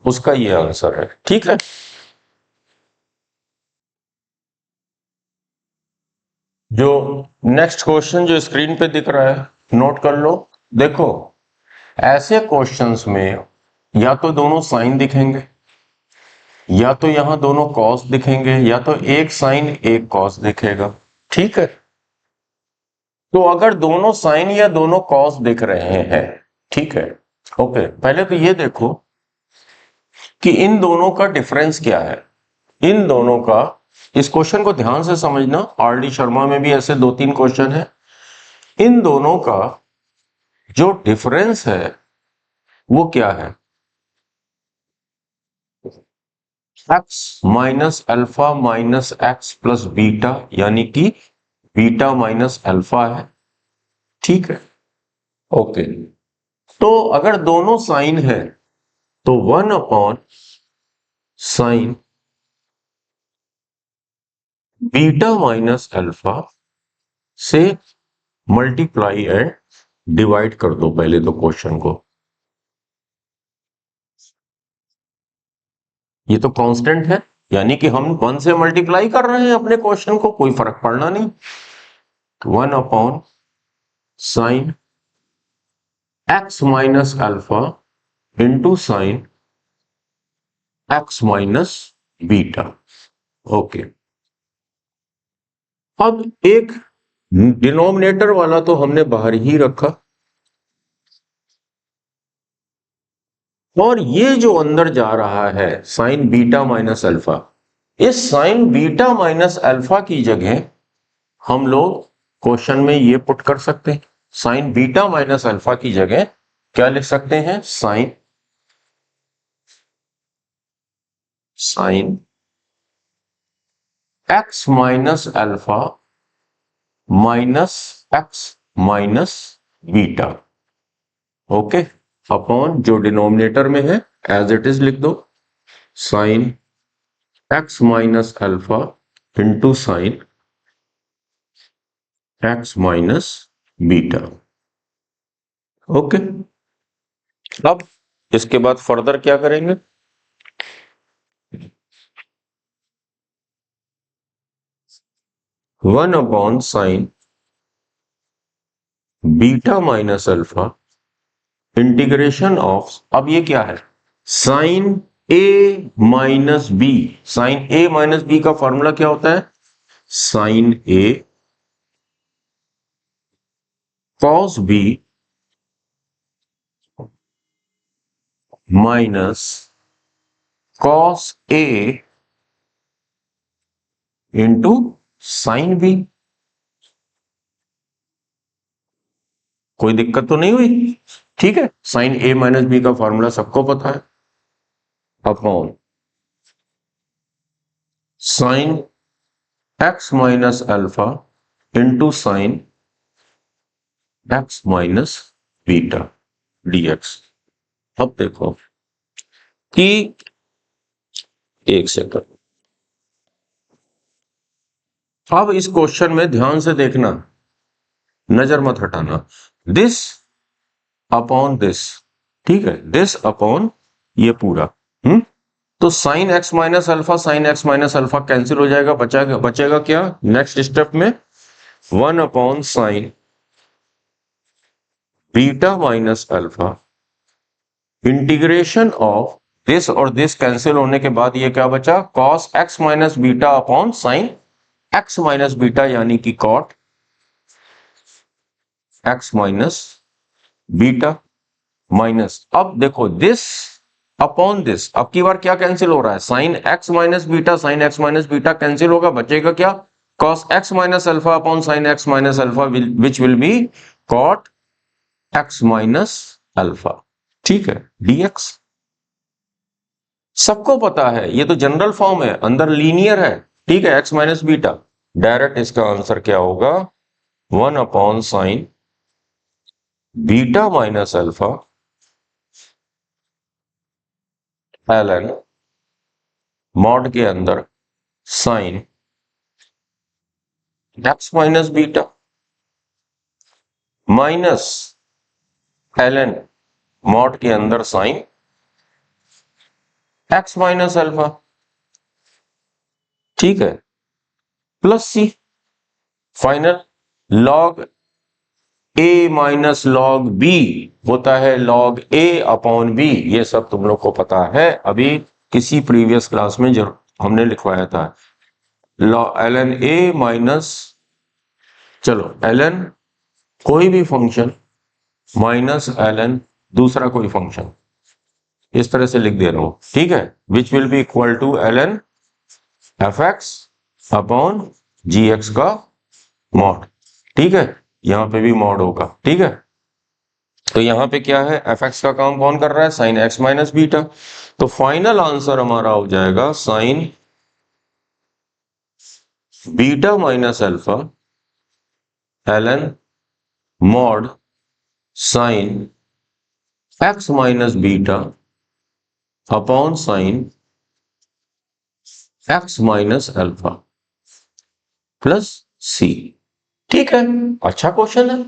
Speaker 1: उसका ये आंसर है, ठीक है। जो नेक्स्ट क्वेश्चन जो स्क्रीन पे दिख रहा है नोट कर लो। देखो ऐसे क्वेश्चंस में या तो दोनों साइन दिखेंगे या तो यहां दोनों कॉस दिखेंगे या तो एक साइन एक कॉस दिखेगा, ठीक है। तो अगर दोनों साइन या दोनों कॉस दिख रहे हैं, ठीक है, ओके, पहले तो ये देखो कि इन दोनों का डिफरेंस क्या है। इन दोनों का, इस क्वेश्चन को ध्यान से समझना, आर.डी. शर्मा में भी ऐसे 2-3 क्वेश्चन है। इन दोनों का जो डिफरेंस है वो क्या है x minus alpha minus x plus beta, यानी कि बीटा माइनस अल्फा है, ठीक है, ओके। तो अगर दोनों साइन है तो 1 upon sine beta minus alpha से मल्टीप्लाई एंड डिवाइड कर दो पहले तो क्वेश्चन को। ये तो कांस्टेंट है, यानी कि हम 1 से मल्टीप्लाई कर रहे हैं अपने क्वेश्चन को, कोई फर्क पड़ना नहीं। 1 upon sine x minus alpha into sine x minus beta, okay. अब एक डिनोमिनेटर वाला तो हमने बाहर ही रखा, और ये जो अंदर जा रहा है साइन बीटा माइनस अल्फा, इस साइन बीटा माइनस अल्फा की जगह हम लोग क्वेश्चन में ये पुट कर सकते हैं। साइन बीटा माइनस अल्फा की जगह क्या लिख सकते हैं sign x minus alpha minus x minus beta, okay. Upon जो डिनोमिनेटर में है एज इट इज लिख दो, sign x minus alpha into sine x minus beta. Okay, अब इसके बाद फर्दर क्या करेंगे, one upon sine beta minus alpha integration of, अब ये क्या है, sine a minus B. Sign a minus b का फॉर्मूला क्या होता है, sine A cos B minus cos A into sine b. कोई दिक्कत तो नहीं हुई, ठीक है। साइन ए माइनस बी का फॉर्मूला सबको पता है, upon sine x minus alpha into sine x minus beta dx. अब देखो कि एक सेकंड, अब इस क्वेश्चन में ध्यान से देखना, नजर मत हटाना, दिस अपॉन दिस, ठीक है, दिस अपॉन ये पूरा, तो sine x minus alpha sine x minus alpha cancel हो जाएगा, बचेगा क्या नेक्स्ट स्टेप में, one upon sine beta minus alpha integration of this और दिस कैंसिल होने के बाद ये क्या बचा, cos x minus beta upon sine x minus beta, यानी कि cot x minus beta minus, अब देखो दिस अपॉन दिस, अब की बार क्या कैंसिल हो रहा है, sine x minus beta sine x minus beta cancel होगा, बचेगा क्या, cos x minus alpha upon sine x minus alpha which will be cot x minus alpha, ठीक है, डीएक्स। सबको पता है ये तो जनरल फॉर्म है, अंदर लीनियर है, ठीक है, एक्स माइनस बीटा, डायरेक्ट इसका आंसर क्या होगा, one upon sine beta minus alpha ln mod के अंदर sign x minus beta minus ln mod के अंदर साइन एक्स माइनस अल्फा, ठीक है, प्लस सी, फाइनल लॉग ए माइनस लॉग बी होता है लॉग ए अपॉन बी, ये सब तुम लोग को पता है, अभी किसी प्रीवियस क्लास में जो हमने लिखवाया था, ln ए माइनस, चलो ln कोई भी फंक्शन माइनस ln दूसरा कोई फंक्शन, इस तरह से लिख दे रहा हूं, ठीक है, which will be equal to ln f x upon g x का मॉड, ठीक है, यहां पे भी मॉड होगा, ठीक है। तो यहां पे क्या है, एफ एक्स का काम कौन कर रहा है, साइन एक्स माइनस बीटा, तो फाइनल आंसर हमारा हो जाएगा sine beta minus alpha ln mod sine x minus beta upon sine x minus alpha plus C, ठीक है, अच्छा क्वेश्चन है।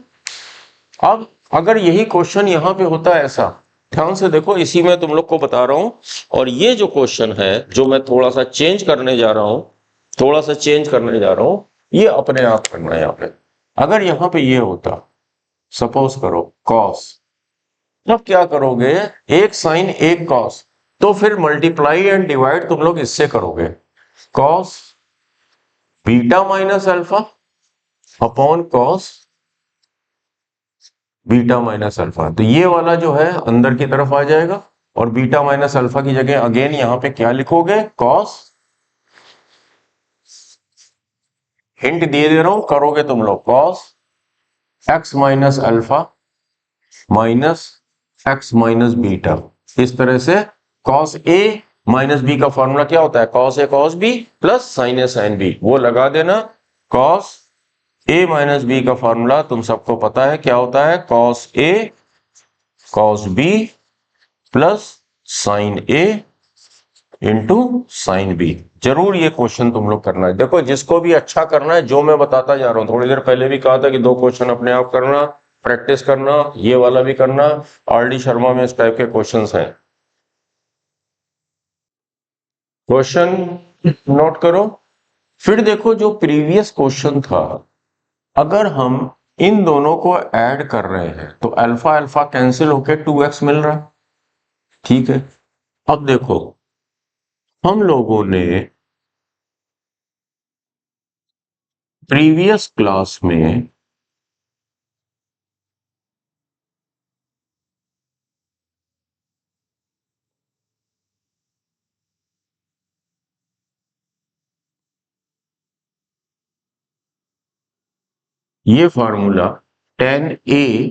Speaker 1: अब अगर यही क्वेश्चन यहां पे होता है ऐसा, ध्यान से देखो, इसी में तुम लोग को बता रहा हूं, और ये जो क्वेश्चन है जो मैं थोड़ा सा चेंज करने जा रहा हूं, ये अपने आप करना है यहां पे। अगर यहां पे ये होता, सपोज करो कॉस, तब क्या करोगे, एक साइन एक कॉस, तो फिर मल्टीप्लाई एंड डिवाइड तुम लोग इससे करोगे, cos beta minus alpha upon cos beta minus alpha, तो ये वाला जो है अंदर की तरफ आ जाएगा, और बीटा माइनस अल्फा की जगह अगेन यहां पे क्या लिखोगे, कॉस, हिंट दे रहा हूं, करोगे तुम लोग cos x minus alpha minus x minus beta, इस तरह से कॉस ए माइनस बी का फॉर्मूला क्या होता है, cos A cos B plus sign A sine B, वो लगा देना, कॉस ए माइनस बी का फॉर्मूला तुम सबको पता है क्या होता है, cos A cos B plus sign A into sine B. जरूर ये क्वेश्चन तुम लोग करना है। देखो जिसको भी अच्छा करना है, जो मैं बताता जा रहा हूं, थोड़ी देर पहले भी कहा था कि 2 क्वेश्चन अपने आप करना, प्रैक्टिस करना, ये वाला भी करना। RD शर्मा में इस टाइप के क्वेश्चंस हैं। क्वेश्चन नोट करो। फिर देखो जो प्रीवियस क्वेश्चन था, अगर हम इन दोनों को ऐड कर रहे हैं तो अल्फा अल्फा कैंसिल होके 2x मिल रहा है। ठीक है, अब देखो हम लोगों ने प्रीवियस क्लास में ये formula tan a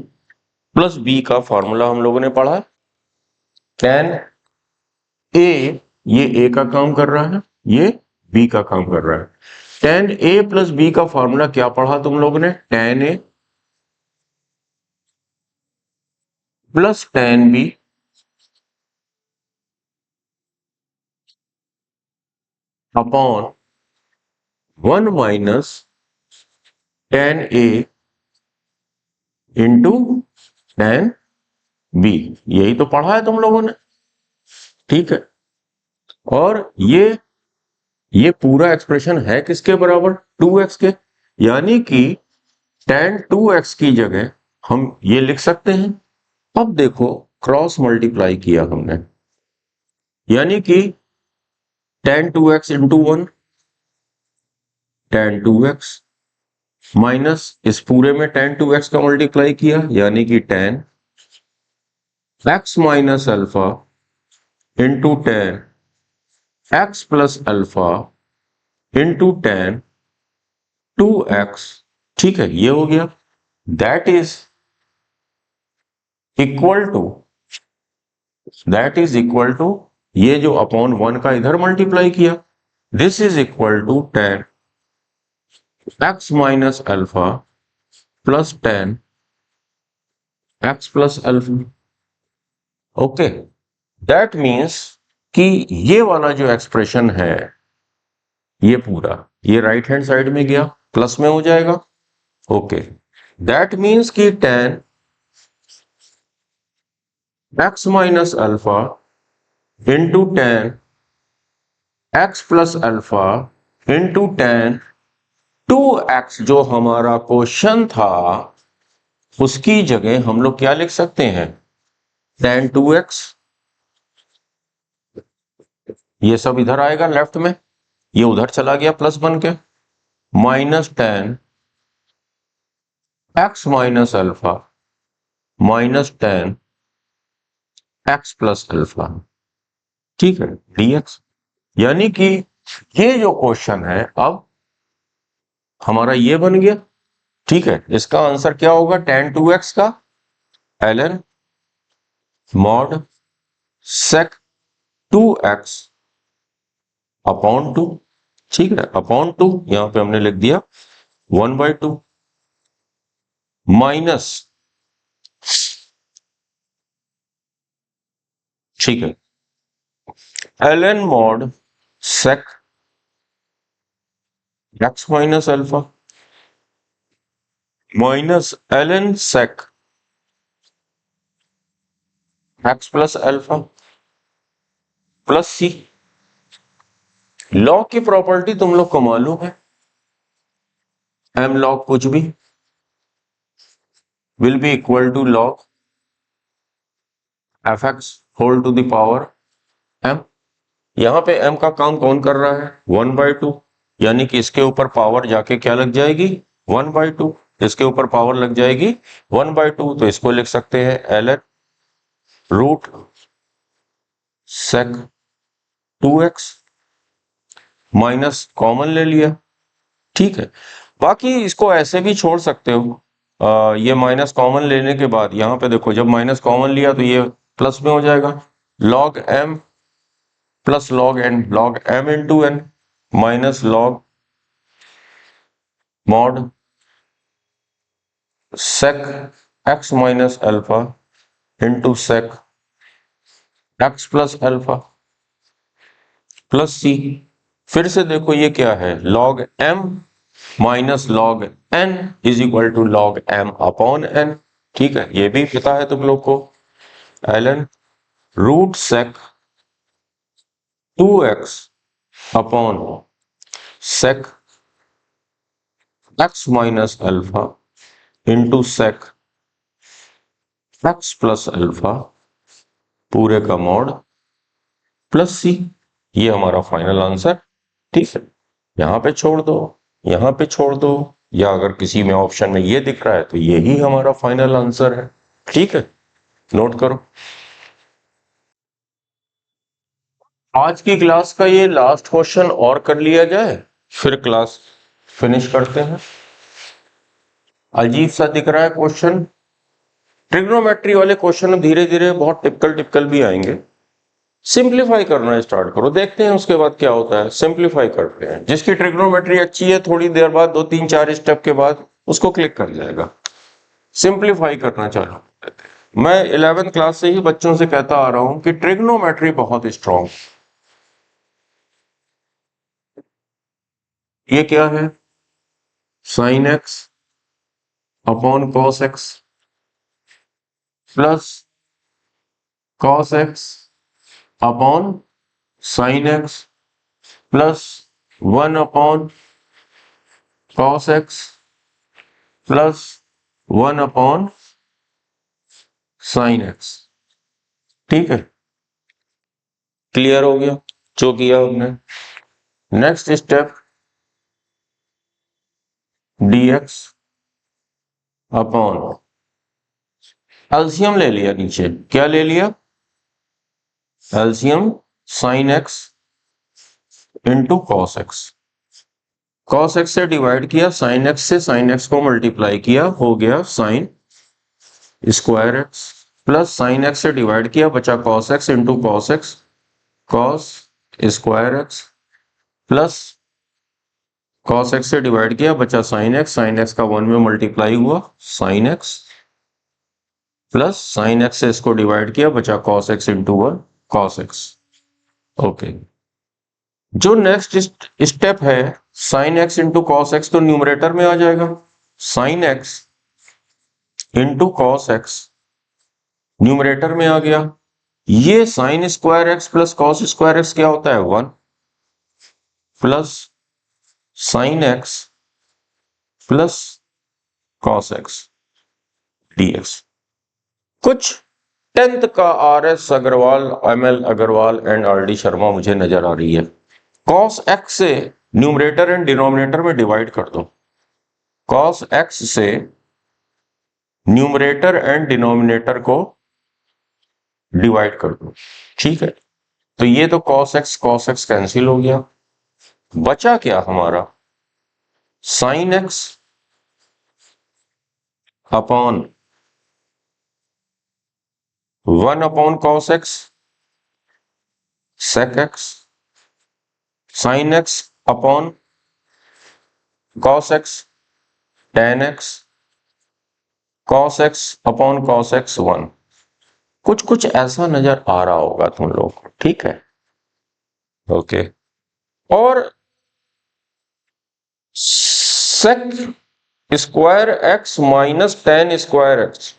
Speaker 1: plus b का फार्मूला हम लोगों ने पढ़ा। tan a, ये a का काम कर रहा है, ये b का काम कर रहा है। tan a प्लस बी का फार्मूला क्या पढ़ा तुम लोगों ने? tan a plus tan b upon 1 minus tan a into tan b। यही तो पढ़ा है तुम लोगों ने। ठीक है, और ये पूरा एक्सप्रेशन है किसके बराबर? 2x के। यानी कि tan 2x की जगह हम ये लिख सकते हैं। अब देखो क्रॉस मल्टीप्लाई किया हमने, यानी कि tan 2x into 1 tan 2x minus इस पूरे में tan 2x का मल्टीप्लाई किया, यानी कि tan x minus alpha into tan x plus alpha into tan 2x। ठीक है, ये हो गया। दैट इज इक्वल टू ये जो अपॉन 1 का इधर मल्टीप्लाई किया, this is equal to tan x minus alpha plus tan x plus alpha. Okay, that means कि ये वाला जो एक्सप्रेशन है, ये पूरा ये राइट हैंड साइड में गया, प्लस में हो जाएगा। ओके, दैट मीन्स कि tan x minus alpha into tan x plus alpha into tan 2x जो हमारा क्वेश्चन था, उसकी जगह हम लोग क्या लिख सकते हैं? tan 2x, ये सब इधर आएगा लेफ्ट में, ये उधर चला गया प्लस बन के, minus tan x minus alpha minus tan x plus alpha. ठीक है, dx। यानी कि ये जो क्वेश्चन है अब हमारा ये बन गया। ठीक है, इसका आंसर क्या होगा? tan 2x का ln mod sec 2x upon 2। ठीक है, अपॉन 2 यहां पे हमने लिख दिया 1/2 माइनस, ठीक है, ln mod sec x minus alpha minus ln sec x plus alpha plus C. Log की प्रॉपर्टी तुम लोग को मालूम है, m log कुछ भी will be equal to log fx whole to the power m। यहां पे m का काम कौन कर रहा है? 1/2, यानी कि इसके ऊपर पावर जाके क्या लग जाएगी? 1/2। इसके ऊपर पावर लग जाएगी 1/2, तो इसको लिख सकते हैं ln root sec 2x minus common ले लिया। ठीक है, बाकी इसको ऐसे भी छोड़ सकते हो। ये माइनस कॉमन लेने के बाद यहां पे देखो, जब माइनस कॉमन लिया तो ये प्लस में हो जाएगा, log m plus log n, log m into n minus log mod sec x minus alpha into sec x plus alpha plus C. फिर से देखो ये क्या है, log m minus log n is equal to log m upon n. ठीक है, ये भी पता है तुम लोग को। L n root sec 2x upon sec x minus alpha into sec x plus alpha पूरे का मॉड प्लस सी। ये हमारा फाइनल आंसर। ठीक है, यहां पे छोड़ दो, यहां पे छोड़ दो, या अगर किसी में ऑप्शन में ये दिख रहा है तो यही हमारा फाइनल आंसर है। ठीक है, नोट करो। आज की क्लास का ये लास्ट क्वेश्चन और कर लिया जाए, फिर क्लास फिनिश करते हैं। अजीब सा दिख रहा है क्वेश्चन, ट्रिग्नोमेट्री वाले क्वेश्चन धीरे धीरे बहुत टिपिकल भी आएंगे। सिंप्लीफाई करना स्टार्ट करो, देखते हैं उसके बाद क्या होता है। सिंप्लीफाई करते हैं, जिसकी ट्रिग्नोमेट्री अच्छी है थोड़ी देर बाद 2 3 4 स्टेप के बाद उसको क्लिक कर जाएगा। सिंप्लीफाई करना चाहूँ मैं 11th क्लास से ही बच्चों से कहता आ रहा हूं कि ट्रिग्नोमेट्री बहुत स्ट्रांग। ये क्या है, sine x upon cos x plus cos x upon sine x plus 1 upon cos x plus 1 upon sine x. ठीक है, क्लियर हो गया जो किया हमने। Next step dx upon LCM ले लिया, नीचे क्या ले लिया, LCM sign x into cos x. Cos x से डिवाइड किया, साइन एक्स से साइन एक्स को मल्टीप्लाई किया, हो गया sign square x plus sine x से डिवाइड किया, बचा cos x into cos x, cos square x plus cos x से डिवाइड किया, बचा साइन एक्स का 1 में मल्टीप्लाई हुआ sine x plus sine x से इसको डिवाइड किया, बचा cos x into 1 cos x. Okay, जो नेक्स्ट स्टेप है sine x into cos x तो न्यूमरेटर में आ जाएगा, sine x into cos x numerator में आ गया। ये sign square x plus cos square x क्या होता है, 1 plus sine x plus cos x dx. कुछ 10th का RS Agarwal, ML Agarwal and RD Sharma मुझे नजर आ रही है। कॉस एक्स से न्यूमरेटर एंड डिनोमिनेटर में डिवाइड कर दो, कॉस एक्स से न्यूमरेटर एंड डिनोमिनेटर को डिवाइड कर दो। ठीक है, तो ये तो कॉस एक्स कैंसिल हो गया, बचा क्या हमारा sine x upon 1 upon cos x sec x, sine x upon cos x tan x, cos x upon cos x 1। कुछ कुछ ऐसा नजर आ रहा होगा तुम लोग को। ठीक है, ओके। और sec square x minus tan square x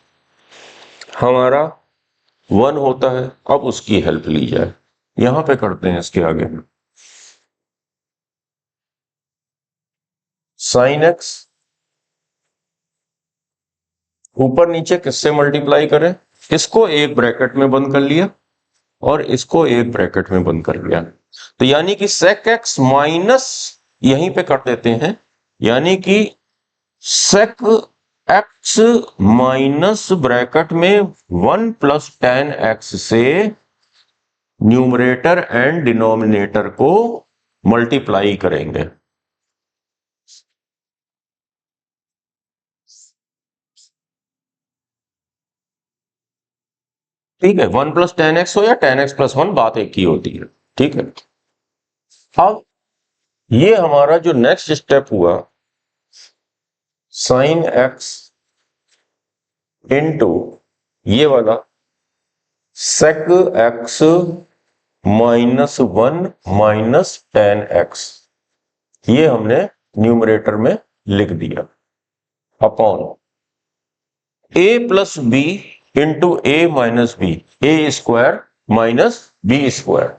Speaker 1: हमारा 1 होता है। अब उसकी हेल्प ली जाए, यहां पे करते हैं इसके आगे साइन एक्स ऊपर नीचे किससे मल्टीप्लाई करें, इसको एक ब्रैकेट में बंद कर लिया और इसको एक ब्रैकेट में बंद कर लिया, तो यानी कि सेक एक्स माइनस, यहीं पे कर देते हैं, यानी कि सेक एक्स माइनस ब्रैकेट में 1 प्लस टेन एक्स से न्यूमरेटर एंड डिनोमिनेटर को मल्टीप्लाई करेंगे। ठीक है, 1 प्लस टेन एक्स हो या टेन एक्स प्लस 1 बात एक ही होती है। ठीक है, अब ये हमारा जो नेक्स्ट स्टेप हुआ साइन एक्स इंटू ये वाला sec x -1 minus tan x, ये हमने न्यूमरेटर में लिख दिया, upon a plus b into a minus b, a square minus b square,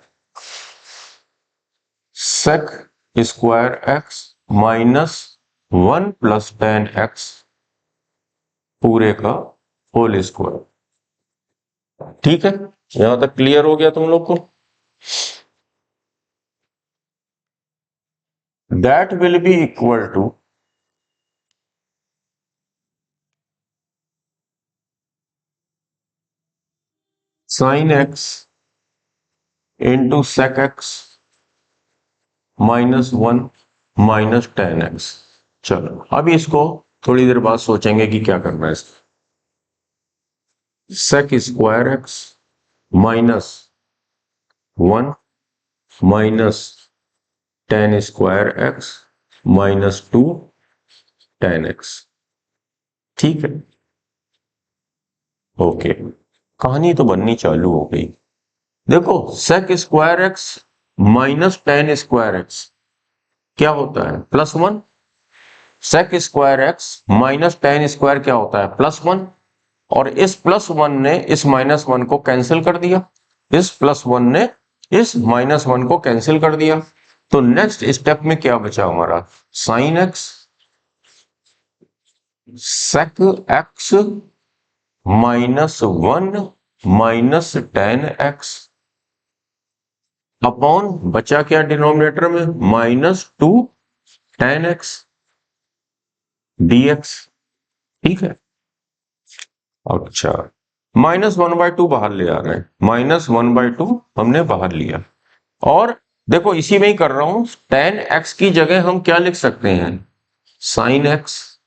Speaker 1: sec square x -1 plus tan x पूरे का होल स्क्वायर। ठीक है, यहां तक क्लियर हो गया तुम लोग को? That will be equal to sine x into sec x -1 minus tan x. चलो अभी इसको थोड़ी देर बाद सोचेंगे कि क्या करना है इसका। Sec square x -1 minus tan square x -2 tan x. ठीक है, ओके, कहानी तो बननी चालू हो गई। देखो sec square x minus tan square x क्या होता है? +1। Sec square x minus tan square क्या होता है? +1। और इस +1 ने इस -1 को कैंसिल कर दिया, इस +1 ने इस -1 को कैंसिल कर दिया। तो नेक्स्ट स्टेप में क्या बचा हमारा? Sine x sec x -1 minus tan x upon बचा क्या डिनोमिनेटर में? -2 टेन एक्स dx। ठीक है, अच्छा, -1/2 बाहर ले आ रहे हैं, -1/2 हमने बाहर लिया। और देखो इसी में ही कर रहा हूं, टेन एक्स की जगह हम क्या लिख सकते हैं? Sign x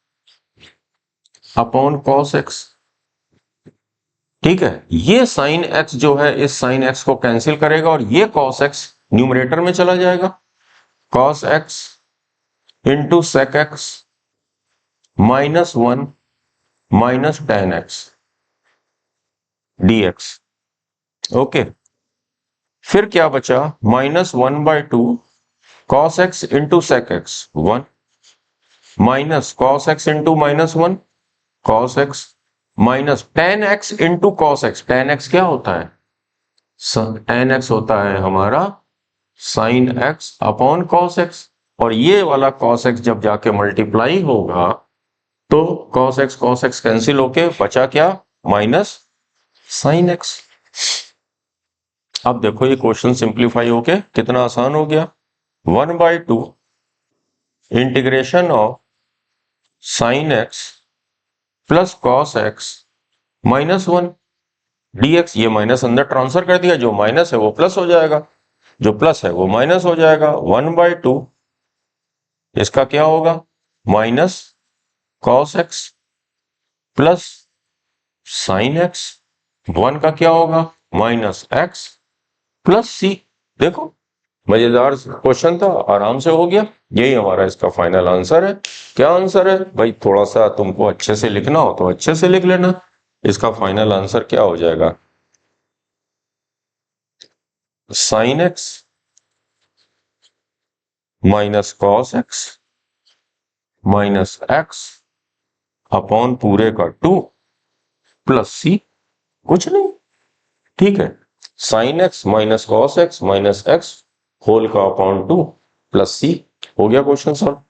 Speaker 1: upon cos x. ठीक है, ये साइन एक्स जो है इस साइन एक्स को कैंसिल करेगा और ये कॉस एक्स न्यूमरेटर में चला जाएगा। Cos x into sec x -1 minus tan x dx। Okay, फिर क्या बचा? -1/2 cos x into sec x 1 minus cos x into -1 cos x minus tan x into cos x. Tan x क्या होता है? Tan x होता है हमारा sine x upon cos x. और ये वाला कॉस एक्स जब जाके मल्टीप्लाई होगा तो कॉस एक्स कैंसिल होके बचा क्या? Minus sine x. अब देखो ये क्वेश्चन सिंप्लीफाई होके कितना आसान हो गया। 1/2 integration of sign x plus cos x -1 dx। ये माइनस अंदर ट्रांसफर कर दिया, जो माइनस है वो प्लस हो जाएगा, जो प्लस है वो माइनस हो जाएगा। 1/2 इसका क्या होगा? Minus cos x plus sine x. 1 का क्या होगा? माइनस एक्स प्लस सी। देखो मजेदार क्वेश्चन था, आराम से हो गया। यही हमारा इसका फाइनल आंसर है। क्या आंसर है भाई? थोड़ा सा तुमको अच्छे से लिखना हो तो अच्छे से लिख लेना। इसका फाइनल आंसर क्या हो जाएगा? Sine x minus cos x minus x upon पूरे का 2 प्लस सी। कुछ नहीं, ठीक है, sine x minus cos x minus x whole का अपॉन 2 प्लस सी। हो गया क्वेश्चन सॉल्व।